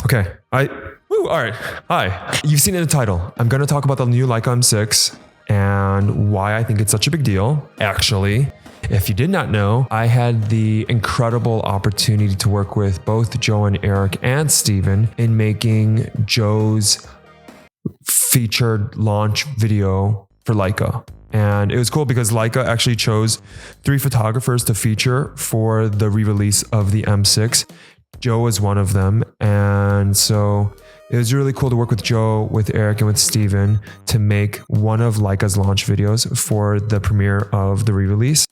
Okay. All right. Hi. You've seen it in the title. I'm going to talk about the new Leica M6 and why I think it's such a big deal. Actually, if you did not know, I had the incredible opportunity to work with both Joe and Eric and Steven in making Joe's featured launch video for Leica. And it was cool because Leica actually chose 3 photographers to feature for the re-release of the M6. Joe was one of them. And so it was really cool to work with Joe, with Eric, and with Steven to make one of Leica's launch videos for the premiere of the re-release.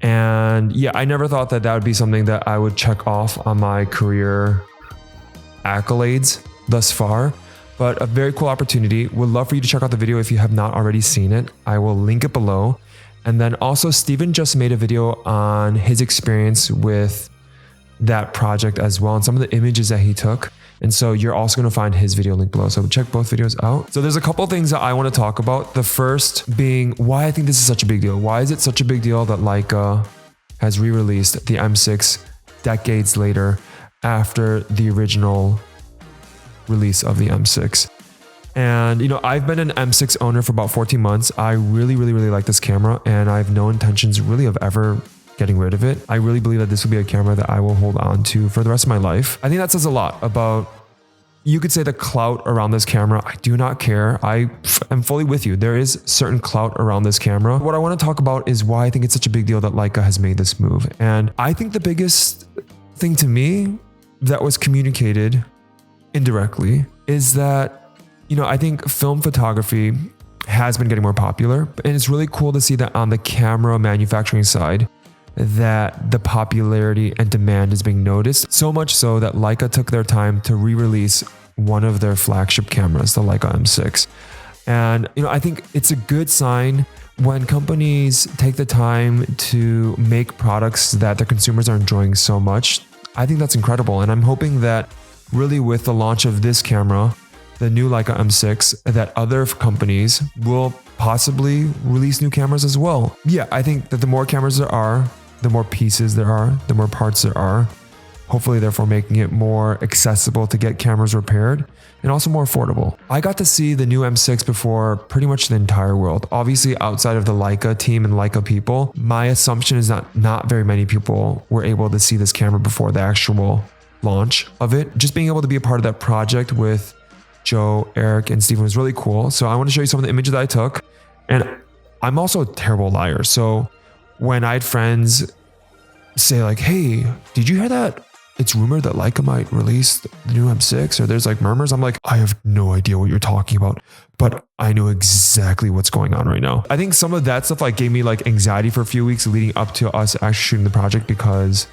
And yeah, I never thought that that would be something that I would check off on my career accolades thus far. But a very cool opportunity. Would love for you to check out the video if you have not already seen it. I will link it below. And then also Steven just made a video on his experience with that project as well and some of the images that he took. And so you're also going to find his video link below. So check both videos out. So there's a couple of things that I want to talk about. The first being why I think this is such a big deal. Why is it such a big deal that Leica has re-released the M6 decades later after the original release of the M6? And I've been an M6 owner for about 14 months. I really like this camera, and I have no intentions really of ever getting rid of it. I really believe that this will be a camera that I will hold on to for the rest of my life. I think that says a lot about, you could say, the clout around this camera. I do not care. I am fully with you. There is certain clout around this camera. What I want to talk about is why I think it's such a big deal that Leica has made this move. And I think the biggest thing to me that was communicated indirectly is that, I think film photography has been getting more popular, and it's really cool to see that on the camera manufacturing side, that the popularity and demand is being noticed. So much so that Leica took their time to re-release one of their flagship cameras, the Leica M6. And, I think it's a good sign when companies take the time to make products that their consumers are enjoying so much. I think that's incredible. And I'm hoping that really with the launch of this camera, the new Leica M6, that other companies will possibly release new cameras as well. Yeah, I think that the more cameras there are, the more pieces there are, the more parts there are, hopefully therefore making it more accessible to get cameras repaired and also more affordable. I got to see the new M6 before pretty much the entire world. Obviously outside of the Leica team and Leica people, my assumption is that not very many people were able to see this camera before the actual launch of it. Just being able to be a part of that project with Joe, Eric, and Steven was really cool. So I want to show you some of the images that I took. And I'm also a terrible liar. So when I had friends say like, hey, did you hear that? It's rumored that Leica might release the new M6, or there's like murmurs. I'm like, I have no idea what you're talking about, but I know exactly what's going on right now. I think some of that stuff like gave me like anxiety for a few weeks leading up to us actually shooting the project because,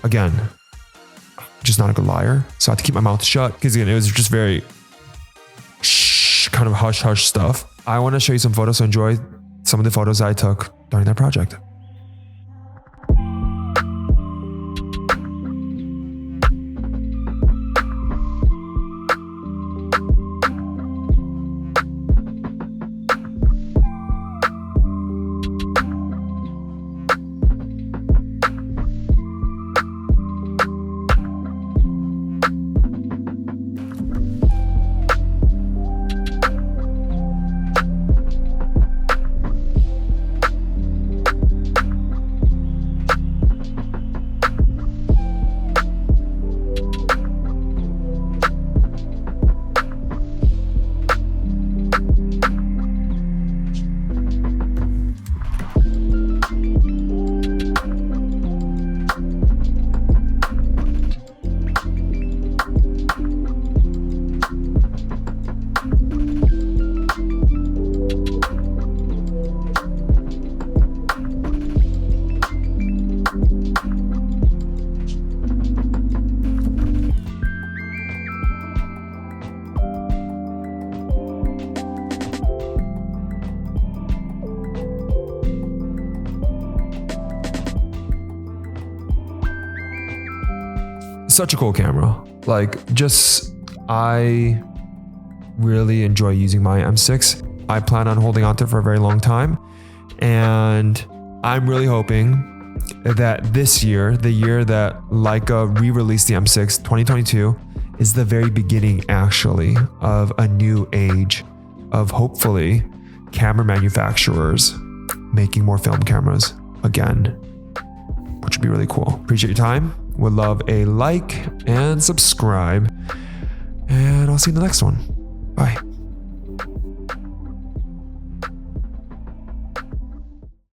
again, I'm just not a good liar. So I had to keep my mouth shut because again, it was just very kind of hush stuff. I want to show you some photos, so enjoy some of the photos I took during that project. Such a cool camera. I really enjoy using my M6. I plan on holding on to it for a very long time. And I'm really hoping that this year, the year that Leica re-released the M6, 2022, is the very beginning, actually, of a new age of hopefully camera manufacturers making more film cameras again, which would be really cool. Appreciate your time. Would love a like and subscribe. And I'll see you in the next one. Bye.